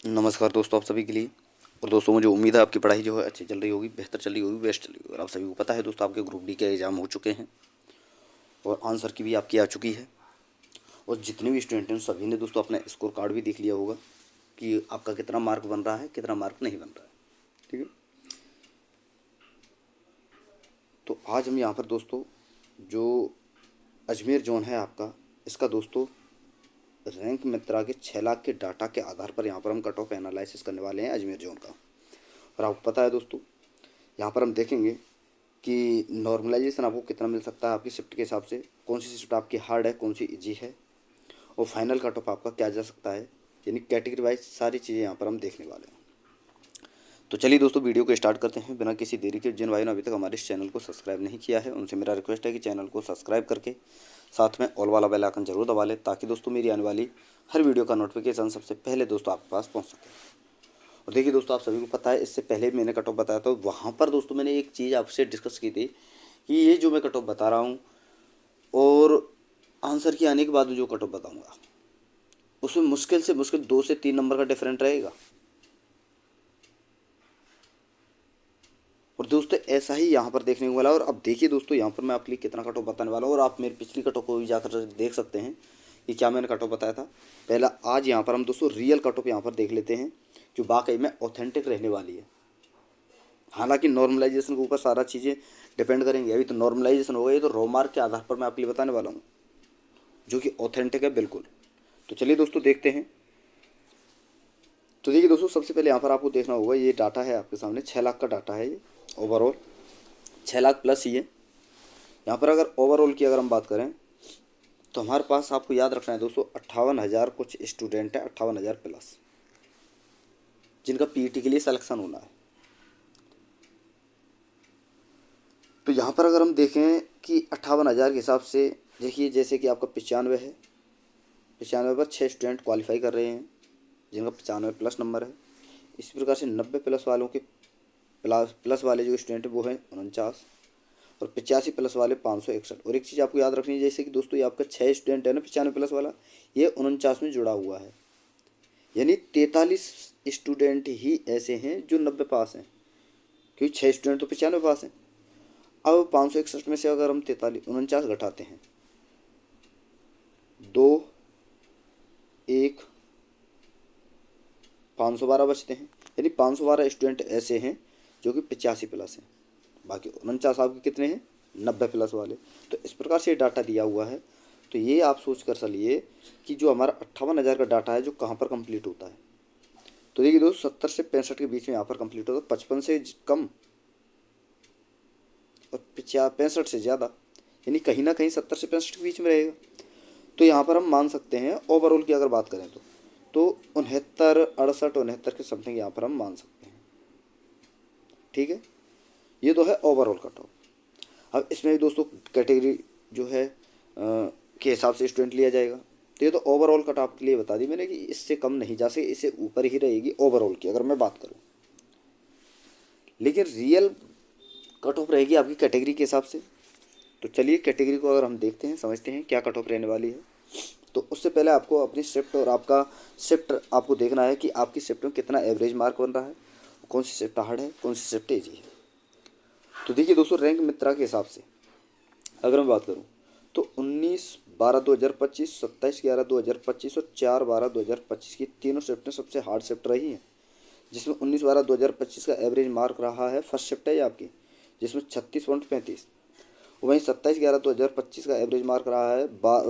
नमस्कार दोस्तों, आप सभी के लिए। और दोस्तों, मुझे उम्मीद है आपकी पढ़ाई जो है अच्छी चल रही होगी, बेहतर चल रही होगी, बेस्ट चल रही होगी। और आप सभी को पता है दोस्तों, आपके ग्रुप डी के एग्ज़ाम हो चुके हैं और आंसर की भी आपकी आ चुकी है। और जितने भी स्टूडेंट हैं सभी ने दोस्तों अपना स्कोर कार्ड भी देख लिया होगा कि आपका कितना मार्क बन रहा है, कितना मार्क नहीं बन रहा है। ठीक है, तो आज हम यहाँ पर दोस्तों जो अजमेर जोन है आपका, इसका दोस्तों रैंक मित्रा के 6 लाख के डाटा के आधार पर यहाँ पर हम कट ऑफ एनालिसिस करने वाले हैं अजमेर जोन का। और आपको पता है दोस्तों, यहाँ पर हम देखेंगे कि नॉर्मलाइजेशन आपको कितना मिल सकता है आपकी शिफ्ट के हिसाब से, कौन सी शिफ्ट आपकी हार्ड है, कौन सी इजी है, और फाइनल कट ऑफ आपका क्या जा सकता है। यानी कैटेगरी वाइज सारी चीज़ें यहाँ पर हम देखने वाले हैं। तो चलिए दोस्तों, वीडियो को स्टार्ट करते हैं बिना किसी देरी के। जिन भाइयों ने अभी तक हमारे इस चैनल को सब्सक्राइब नहीं किया है, उनसे मेरा रिक्वेस्ट है कि चैनल को सब्सक्राइब करके साथ में ऑल वाला बेल आइकन जरूर दबा लें, ताकि दोस्तों मेरी आने वाली हर वीडियो का नोटिफिकेशन सबसे पहले दोस्तों आपके पास पहुँच सके। और देखिए दोस्तों, आप सभी को पता है, इससे पहले मैंने कट ऑफ बताया था, वहाँ पर दोस्तों मैंने एक चीज़ आपसे डिस्कस की थी कि ये जो मैं कट ऑफ बता रहा हूँ और आंसर की आने के बाद में जो कट ऑफ बताऊँगा, उसमें मुश्किल से मुश्किल 2 से 3 नंबर का डिफरेंट रहेगा। और दोस्तों ऐसा ही यहाँ पर देखने को मिला। और अब देखिए दोस्तों, यहाँ पर मैं आपके लिए कितना कट ऑफ बताने वाला हूँ, और आप मेरी पिछली कट ऑफ को भी जाकर देख सकते हैं कि क्या मैंने कट ऑफ बताया था पहला। आज यहाँ पर हम दोस्तों रियल कट ऑफ यहाँ पर देख लेते हैं, जो वाकई में ऑथेंटिक रहने वाली है। हालांकि नॉर्मलाइजेशन के ऊपर सारा चीज़ें डिपेंड करेंगे। अभी तो नॉर्मलाइजेशन हो गई, तो रो मार्क के आधार पर मैं आपके लिए बताने वाला हूँ, जो कि ऑथेंटिक है बिल्कुल। तो चलिए दोस्तों देखते हैं। तो देखिए दोस्तों, सबसे पहले यहाँ पर आपको देखना होगा, ये डाटा है आपके सामने, 6 लाख का डाटा है ये ओवरऑल, 6 लाख प्लस ही है। यहाँ पर अगर ओवरऑल की अगर हम बात करें, तो हमारे पास आपको याद रखना है दोस्तों, 58,000 कुछ स्टूडेंट है, 58,000 प्लस, जिनका पीईटी के लिए सिलेक्शन होना है। तो यहाँ पर अगर हम देखें कि 58,000 के हिसाब से, देखिए जैसे कि आपका 95 है, 95 पर 6 स्टूडेंट क्वालिफाई कर रहे हैं, जिनका 95 प्लस नंबर है। इसी प्रकार से 90 प्लस वालों के प्लस वाले जो स्टूडेंट है वो हैं 49, और 85 प्लस वाले 561। और एक चीज़ आपको याद रखनी है, जैसे कि दोस्तों ये आपका 6 स्टूडेंट है ना 95 प्लस वाला, ये 49 में जुड़ा हुआ है। यानी 43 स्टूडेंट ही ऐसे हैं जो 90 पास हैं, क्योंकि 6 स्टूडेंट तो 95 पास हैं। अब 561 में से अगर हम 49 घटाते हैं, 2, 1, 512 बचते हैं। यानी 512 स्टूडेंट ऐसे हैं जो कि 85 प्लस हैं, बाकी 49 आपके कितने हैं, 90 प्लस वाले। तो इस प्रकार से डाटा दिया हुआ है। तो ये आप सोच कर चलिए कि जो हमारा 58,000 का डाटा है, जो कहाँ पर कंप्लीट होता है। तो देखिए दोस्तों, 70 से 65 के बीच में यहाँ पर कंप्लीट होता है, 55 से कम और 65 से ज़्यादा, यानी कहीं ना कहीं 70 से 65 के बीच में रहेगा। तो यहाँ पर हम मान सकते हैं ओवरऑल की अगर बात करें तो 69, 68, 69 के समथिंग यहाँ पर हम मान सकते हैं। ठीक है, ये तो है ओवरऑल कट ऑफ। अब इसमें भी दोस्तों कैटेगरी जो है के हिसाब से स्टूडेंट लिया जाएगा। तो ये तो ओवरऑल कट ऑफ के लिए बता दी मैंने कि इससे कम नहीं जा सके, इससे ऊपर ही रहेगी ओवरऑल की अगर मैं बात करूँ। लेकिन रियल कट ऑफ रहेगी आपकी कैटेगरी के हिसाब से। तो चलिए कैटेगरी को अगर हम देखते हैं, समझते हैं क्या कट ऑफ रहने वाली है। तो उससे पहले आपको अपनी शिफ्ट और आपका शिफ्ट आपको देखना है कि आपकी शिफ्ट में कितना एवरेज मार्क बन रहा है, कौन सी शिफ्ट हार्ड है, कौन सी शिफ्ट ईजी है। तो देखिए दोस्तों, रैंक मित्रा के हिसाब से अगर मैं बात करूं, तो 19/12/2025, 27/11/2025 और 4/12/2025 की तीनों शिफ्टें सबसे हार्ड शिफ्ट रही हैं। जिसमें 19/12/2025 का एवरेज मार्क रहा है, फर्स्ट शिफ्ट है ये आपकी, जिसमें 36.35। वहीं 27/11/2025 का एवरेज मार्क रहा है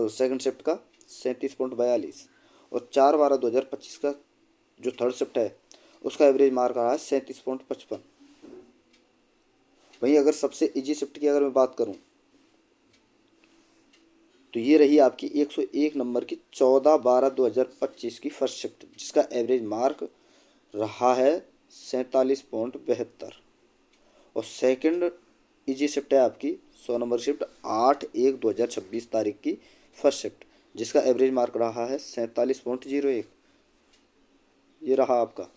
सेकंड शिफ्ट का 37.42। और 4/12/2025 का जो थर्ड शिफ्ट है, उसका एवरेज मार्क रहा है 37.55। वहीं अगर सबसे इजी शिफ्ट की अगर मैं बात करूं, तो ये रही आपकी 101 नंबर की 14/12/2025 की फर्स्ट शिफ्ट, जिसका एवरेज मार्क रहा है 47.72। और सेकंड इजी शिफ्ट है आपकी 100 नंबर शिफ्ट 8/1/2026 तारीख की फर्स्ट शिफ्ट, जिसका एवरेज मार्क रहा है 47.01। ये रहा आपका।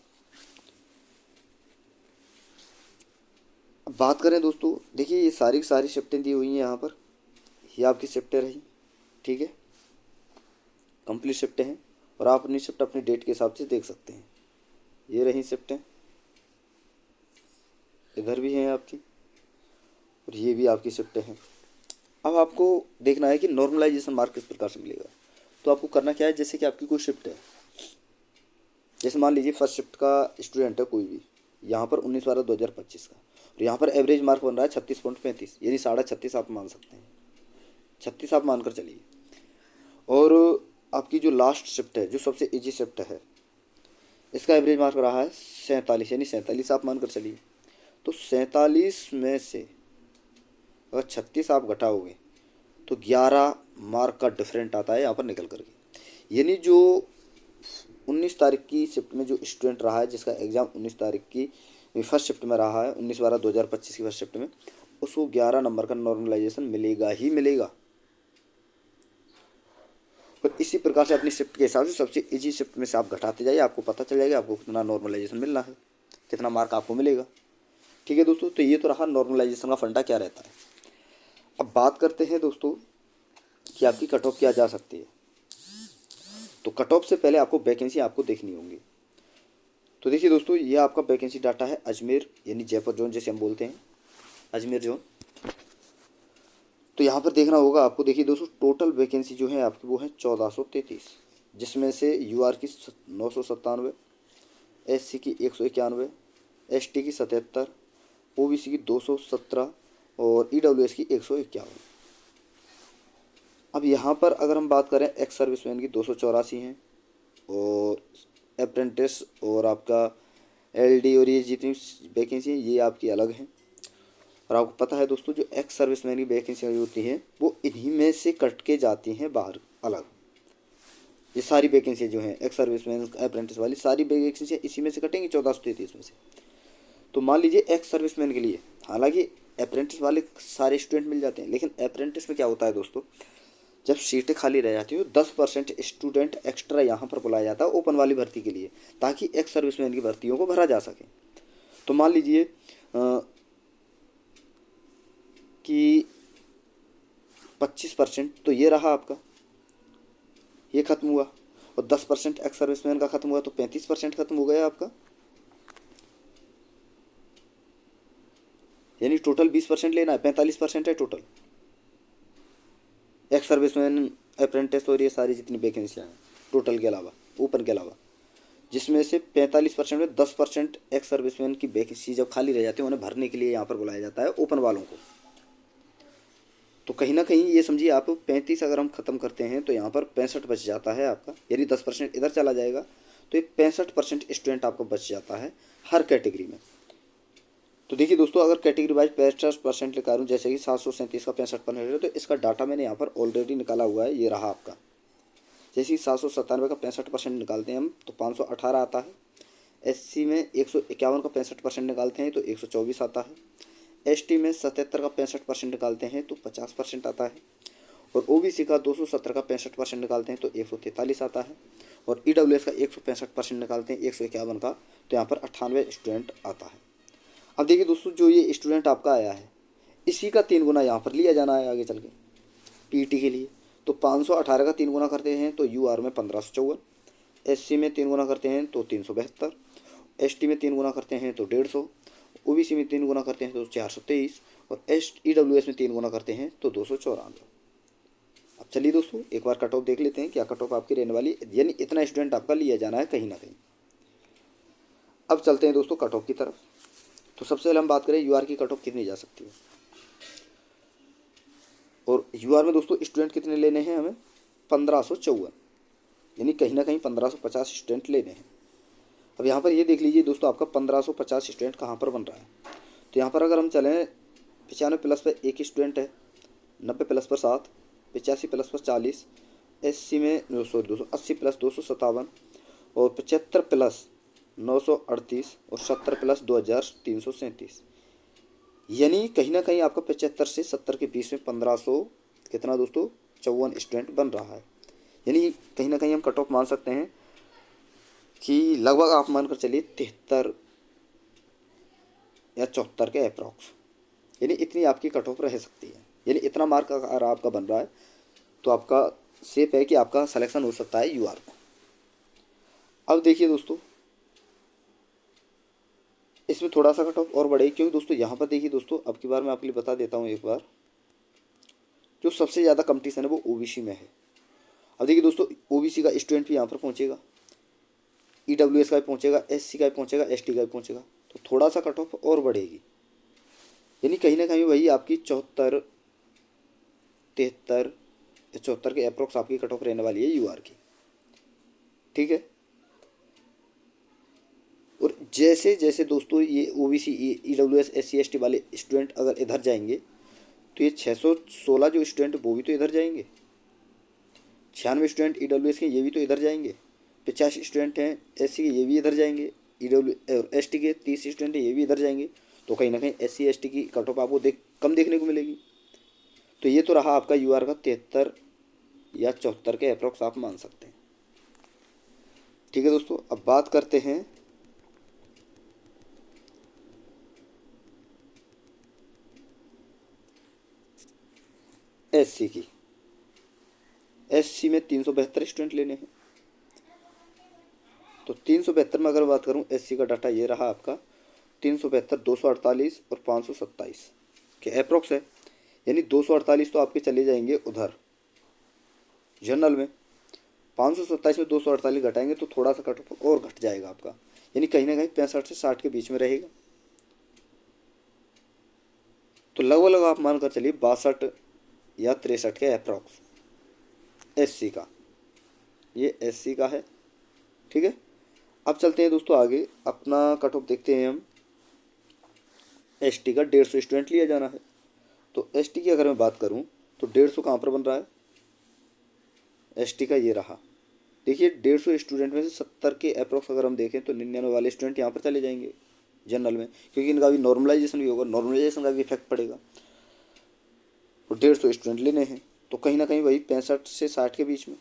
अब बात करें दोस्तों, देखिए ये सारी की सारी शिफ्टें दी हुई हैं यहाँ पर, ये आपकी शिफ्टें रही। ठीक है, कंप्लीट शिफ्टें हैं, और आप अपनी शिफ्ट अपनी डेट के हिसाब से देख सकते हैं। ये रही शिफ्टें, इधर भी हैं आपकी, और ये भी आपकी शिफ्टें हैं। अब आपको देखना है कि नॉर्मलाइजेशन मार्क किस प्रकार से मिलेगा। तो आपको करना क्या है, जैसे कि आपकी कोई शिफ्ट है, जैसे मान लीजिए फर्स्ट शिफ्ट का स्टूडेंट है कोई भी, यहाँ पर 19/12/2025 का, और यहाँ पर एवरेज मार्क बन रहा है 36.35, यानी 36.5 आप मान सकते हैं, 36 आप मानकर चलिए। और आपकी जो लास्ट शिफ्ट है, जो सबसे इजी शिफ्ट है, इसका एवरेज मार्क रहा है 47, यानी 47 आप मानकर चलिए। तो 47 में से अगर 36 आप घटाओगे तो 11 मार्क का डिफरेंट आता है यहाँ पर निकल करके। यानी जो 19 तारीख की शिफ्ट में जो स्टूडेंट रहा है, जिसका एग्ज़ाम 19 तारीख की फर्स्ट शिफ्ट में रहा है, 19/12/2025 की फर्स्ट शिफ्ट में, उसको 11 नंबर का नॉर्मलाइजेशन मिलेगा ही मिलेगा। और इसी प्रकार से अपनी शिफ्ट के हिसाब से सबसे इजी शिफ्ट में से आप घटाते जाइए, आपको पता चल जाएगा आपको कितना नॉर्मलाइजेशन मिलना है, कितना मार्क आपको मिलेगा। ठीक है दोस्तों, तो ये तो रहा नॉर्मलाइजेशन का फंडा क्या रहता है। अब बात करते हैं दोस्तों कि आपकी कट ऑफ क्या जा सकती है। तो कट ऑफ से पहले आपको वैकेंसी आपको देखनी होंगी। तो देखिए दोस्तों, ये आपका वैकेंसी डाटा है अजमेर यानी जयपुर जोन, जैसे हम बोलते हैं अजमेर जोन। तो यहाँ पर देखना होगा आपको। देखिए दोस्तों, टोटल वैकेंसी जो है आपकी वो है 1433, जिसमें से यूआर की 997, एससी की 191, एसटी की 77, ओबीसी की 217 और ईडब्ल्यूएस की 151। अब यहाँ पर अगर हम बात करें एक्स सर्विसमैन की 284 हैं, और अप्रेंटिस और आपका एलडी और ये जितनी वैकेंसी हैं ये आपकी अलग हैं। और आपको पता है दोस्तों, जो एक्स सर्विसमैन की वैकेंसी होती हैं वो इन्हीं में से कट के जाती हैं बाहर अलग। ये सारी वैकेंसी जो हैं एक्स सर्विसमैन अप्रेंटिस वाली सारी वैकेंसी इसी में से कटेंगी, 1433 में से। तो मान लीजिए एक्स सर्विसमैन के लिए, हालांकि अप्रेंटिस वाले सारे स्टूडेंट मिल जाते हैं, लेकिन अप्रेंटिस में क्या होता है दोस्तों, जब सीटें खाली रह जाती हैं 10% स्टूडेंट एक्स्ट्रा यहाँ पर बुलाया जाता है ओपन वाली भर्ती के लिए, ताकि एक्स सर्विसमैन की भर्तियों को भरा जा सके। तो मान लीजिए कि 25% तो ये रहा आपका, ये खत्म हुआ, और 10% एक्स सर्विसमैन का खत्म हुआ, तो 35% खत्म हो गया आपका। यानी टोटल 20% लेना है, 45% है टोटल एक्स सर्विसमैन अप्रेंटिस और ये सारी जितनी वैकेंसियाँ हैं टोटल के अलावा, ओपन के अलावा, जिसमें से 45% में 10% एक्स सर्विसमैन की वैकेंसी जब खाली रह जाती है उन्हें भरने के लिए यहाँ पर बुलाया जाता है ओपन वालों को। तो कहीं ना कहीं ये समझिए आप 35 अगर हम ख़त्म करते हैं तो यहाँ पर 65 बच जाता है आपका, यानी 10% इधर चला जाएगा, तो ये 65% स्टूडेंट आपका बच जाता है हर कैटेगरी में। तो देखिए दोस्तों, अगर कैटेगरी वाइज 65% निकालूँ, जैसे कि 737 का 65% है, तो इसका डाटा मैंने यहाँ पर ऑलरेडी निकाला हुआ है, ये रहा आपका। जैसे कि 797 का 65% निकालते हैं हम तो 518 आता है। एससी में 151 का 65% निकालते हैं तो 124 आता है। एसटी में 77 का 65% निकालते हैं तो 50% आता है। और ओबीसी का 270 का 65% निकालते हैं तो 143 आता है। और ईडब्ल्यूएस का 165% निकालते हैं 151 का, तो यहाँ पर 98 स्टूडेंट आता है। अब देखिए दोस्तों, जो ये स्टूडेंट आपका आया है इसी का 3 गुना यहाँ पर लिया जाना है आगे चल के पीटी के लिए। तो 518 का 3 गुना करते हैं तो यूआर में 1554, एससी में 3 गुना करते हैं तो 372, एसटी में 3 गुना करते हैं तो 150, ओबीसी में 3 गुना करते हैं तो 423, और ईडब्ल्यूएस में 3 गुना करते हैं तो 294। अब चलिए दोस्तों, एक बार कट ऑफ देख लेते हैं क्या कट ऑफ आपकी रहने वाली, यानी इतना स्टूडेंट आपका लिया जाना है कहीं ना कहीं। अब चलते हैं दोस्तों कट ऑफ की तरफ। तो सबसे पहले हम बात करें यूआर की कट ऑफ कितनी जा सकती है। और यूआर में दोस्तों स्टूडेंट कितने लेने हैं हमें, 1554, यानी कहीं ना कहीं 1550 स्टूडेंट लेने हैं। अब यहाँ पर ये देख लीजिए दोस्तों, आपका 1550 स्टूडेंट कहाँ पर बन रहा है। तो यहाँ पर अगर हम चलें 95 प्लस पर 1 स्टूडेंट है, 90 प्लस पर 7, 85 प्लस पर 40, एससी में 280 प्लस 257, और 75 प्लस 938, और 70 प्लस 2337, यानी कहीं ना कहीं आपका 75 से 70 के बीच में 1500 कितना दोस्तों 54 स्टूडेंट बन रहा है। यानी कहीं ना कहीं हम कट ऑफ मान सकते हैं कि लगभग आप मानकर चलिए 73 या 74 के अप्रॉक्स, यानी इतनी आपकी कट ऑफ रह सकती है। यानी इतना मार्क अगर आपका बन रहा है तो आपका सेफ है कि आपका सिलेक्शन हो सकता है यूआर को। अब देखिए दोस्तों, इसमें थोड़ा सा कट ऑफ और बढ़ेगी, क्योंकि दोस्तों यहाँ पर देखिए दोस्तों, अब की बार मैं आपके लिए बता देता हूँ एक बार, जो सबसे ज़्यादा कंपटीशन है वो ओबीसी में है। अब देखिए दोस्तों, ओबीसी का स्टूडेंट भी यहाँ पर पहुँचेगा, ईडब्ल्यूएस का भी पहुँचेगा, एससी का भी पहुँचेगा, एसटी का भी पहुँचेगा, तो थोड़ा सा कट ऑफ और बढ़ेगी। यानी कहीं ना कहीं वही आपकी 74, 73 या 74 के अप्रोक्स आपकी कट ऑफ रहने वाली है यूआर की। ठीक है। और जैसे जैसे दोस्तों ये ओबीसी, ईडब्ल्यूएस, एससी, एसटी वाले स्टूडेंट अगर इधर जाएंगे, तो ये 616 जो स्टूडेंट वो भी तो इधर जाएंगे, 96 स्टूडेंट ईडब्ल्यूएस के ये भी तो इधर जाएंगे, 50 स्टूडेंट हैं एससी के ये भी इधर जाएंगे, ईडब्ल्यू और एसटी के 30 स्टूडेंट हैं ये भी इधर जाएंगे। तो कहीं ना कहीं एससी एसटी की कट ऑफ आपको कम देखने को मिलेगी। तो ये तो रहा आपका यूआर का 73 या 74 के अप्रोक्स आप मान सकते हैं। ठीक है दोस्तों, अब बात करते हैं एससी की। एससी में 372 स्टूडेंट लेने हैं। तो 372 में अगर बात करूं, एससी का डाटा ये रहा आपका 372, 248 और 527 के अप्रोक्स है। यानी 248 तो आपके चले जाएंगे उधर जनरल में, 527 में 248 घटाएंगे तो थोड़ा सा कट ऑफ और घट जाएगा आपका, यानी कहीं ना कहीं 65 से 60 के बीच में रहेगा। तो लगभग आप मानकर चलिए 62 या 63 के अप्रोक्स एससी का, ये एससी का है। ठीक है। अब चलते हैं दोस्तों आगे, अपना कट ऑफ देखते हैं हम। एसटी का 150 स्टूडेंट लिया जाना है। तो एसटी की अगर मैं बात करूं तो 150 कहाँ पर बन रहा है, एसटी का ये रहा। देखिए 150 स्टूडेंट में से 70 के अप्रोक्स अगर हम देखें तो 99 वाले स्टूडेंट यहाँ पर चले जाएंगे जनरल में, क्योंकि इनका भी नॉर्मलाइजेशन भी होगा, नॉर्मलाइजेशन का भी इफेक्ट पड़ेगा। तो 150 स्टूडेंट लेने हैं, तो कहीं ना कहीं वही 65 से 60 के बीच में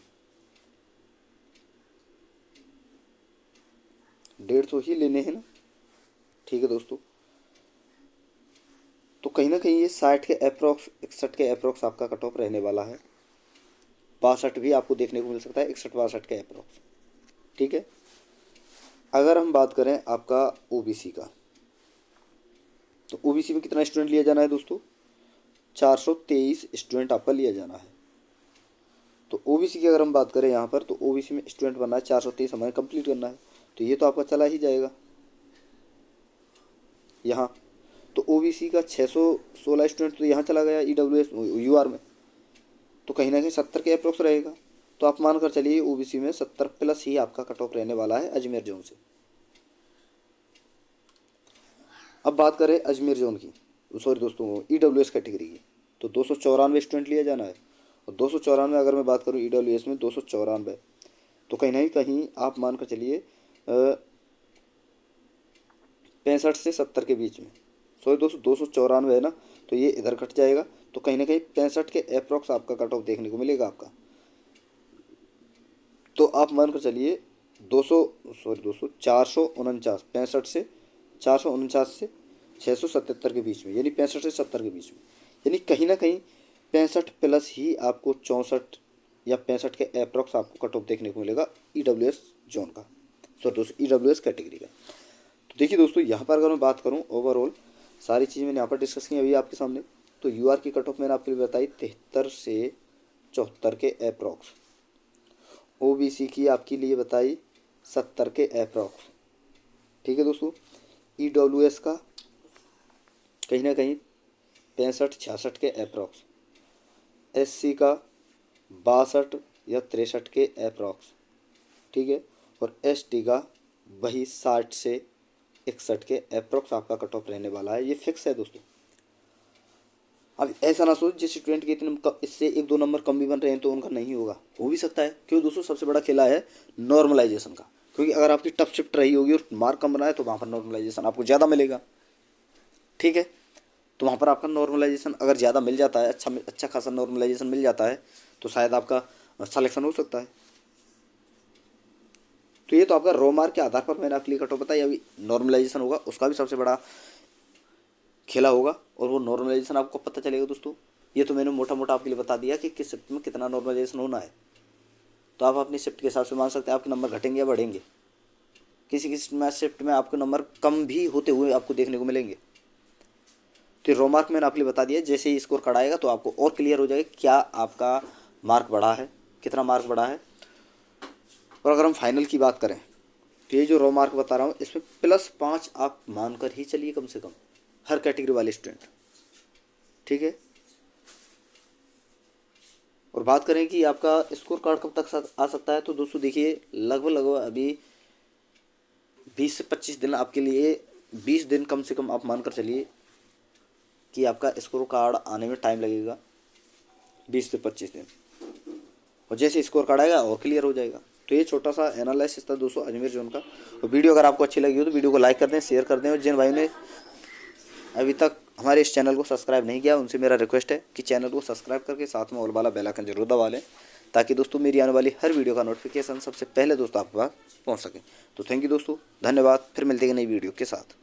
150 ही लेने हैं ना। ठीक है दोस्तों, तो कहीं ना कहीं ये 60 के अप्रोक्स, 61 के अप्रोक्स आपका कट ऑफ रहने वाला है। 62 भी आपको देखने को मिल सकता है, 61 62 के अप्रोक्स। ठीक है। अगर हम बात करें आपका ओबीसी का, तो ओबीसी में कितना स्टूडेंट लिया जाना है दोस्तों, 423 स्टूडेंट आपका लिया जाना है। तो ओबीसी की अगर हम बात करें यहाँ पर, तो ओबीसी में स्टूडेंट बनना है 423 हमें कंप्लीट करना है, तो ये तो आपका चला ही जाएगा यहाँ। तो ओबीसी का 616 स्टूडेंट तो यहाँ चला गया ईडब्ल्यूएस यूआर में, तो कहीं ना कहीं 70 के अप्रोक्स रहेगा। तो आप मानकर चलिए ओबीसी में 70 प्लस ही आपका कट ऑफ रहने वाला है अजमेर जोन से। अब बात करें अजमेर जोन की, सॉरी दोस्तों ईडब्ल्यूएस कैटेगरी की, तो 294 स्टूडेंट लिया जाना है। और 294 अगर मैं बात करूँ ईडब्ल्यूएस में 294, तो कहीं ना कहीं आप मानकर चलिए 65 से 70 के बीच में। सॉरी दोस्तों 294 है ना, तो ये इधर घट जाएगा, तो कहीं ना कहीं 65 के अप्रोक्स आपका कट ऑफ देखने को मिलेगा आपका। तो आप मानकर चलिए 449, 65 से 449 से 677 के बीच में, यानी 65 से 70 के बीच में, यानी कहीं ना कहीं 65 प्लस ही आपको 64 या 65 के अप्रोक्स आपको कट ऑफ देखने को मिलेगा ईडब्ल्यूएस जोन का, सॉरी दोस्तों ईडब्ल्यूएस कैटेगरी का। तो देखिए दोस्तों यहाँ पर अगर मैं बात करूँ ओवरऑल सारी चीज़ें मैंने यहाँ पर डिस्कस की अभी आपके सामने। तो यूआर की कट ऑफ मैंने आपके लिए बताई 73 से 74 के अप्रोक्स, ओबीसी की आपके लिए बताई 70 के अप्रोक्स। ठीक है दोस्तों, ईडब्ल्यूएस का कहीं ना कहीं 65 66 के अप्रोक्स, एससी का 62 या 63 के अप्रोक्स। ठीक है। और एसटी का वही 60 से 61 के अप्रोक्स आपका कट ऑफ रहने वाला है, ये फिक्स है दोस्तों। अब ऐसा ना सोच जिस स्टूडेंट के इतने इससे 1-2 नंबर कम भी बन रहे हैं तो उनका नहीं होगा, हो भी सकता है। क्यों दोस्तों, सबसे बड़ा खेला है नॉर्मलाइजेशन का, क्योंकि अगर आपकी टफ शिफ्ट रही होगी और मार्क कम बना है तो वहाँ पर नॉर्मलाइजेशन आपको ज़्यादा मिलेगा। ठीक है। तो वहाँ पर आपका नॉर्मलाइजेशन अगर ज़्यादा मिल जाता है, अच्छा खासा नॉर्मलाइजेशन मिल जाता है, तो शायद आपका सिलेक्शन हो सकता है। तो ये तो आपका रो मार्क के आधार पर मैंने आपके लिए कट ऑफ बताई। अभी नॉर्मलाइजेशन होगा, उसका भी सबसे बड़ा खेला होगा, और वो नॉर्मलाइजेशन आपको पता चलेगा दोस्तों। ये तो मैंने मोटा मोटा आपके लिए बता दिया कि किस शिफ्ट में कितना नॉर्मलाइजेशन होना है। तो आप अपनी शिफ्ट के हिसाब से मान सकते हैं आपके नंबर घटेंगे या बढ़ेंगे किसी किसी शिफ्ट में आपके नंबर कम भी होते हुए आपको देखने को मिलेंगे। तो रो मार्क मैंने आपके लिए बता दिया, जैसे ही स्कोर कार्ड आएगा तो आपको और क्लियर हो जाएगा क्या आपका मार्क बढ़ा है, कितना मार्क बढ़ा है। और अगर हम फाइनल की बात करें तो ये जो रो मार्क बता रहा हूँ इसमें +5 आप मानकर ही चलिए कम से कम, हर कैटेगरी वाले स्टूडेंट, ठीक है। और बात करें कि आपका स्कोर कार्ड कब तक आ सकता है, तो दोस्तों देखिए लगभग अभी 20 से 25 दिन आपके लिए, 20 दिन कम से कम आप मानकर चलिए कि आपका स्कोर कार्ड आने में टाइम लगेगा, 20 से 25 दिन। और जैसे स्कोर कार्ड आएगा और क्लियर हो जाएगा। तो ये छोटा सा एनालिसिस था दोस्तों अजमेर जोन का। तो वीडियो अगर आपको अच्छी लगी हो तो वीडियो को लाइक कर दें, शेयर कर दें, और जिन भाइयों ने अभी तक हमारे इस चैनल को सब्सक्राइब नहीं किया उनसे मेरा रिक्वेस्ट है कि चैनल को सब्सक्राइब करके साथ में ऑल वाला बेल आइकन जरूर दबा लें, ताकि दोस्तों मेरी आने वाली हर वीडियो का नोटिफिकेशन सबसे पहले दोस्तों आपके पास पहुंच सके। तो थैंक यू दोस्तों, धन्यवाद। फिर मिलते हैं नई वीडियो के साथ।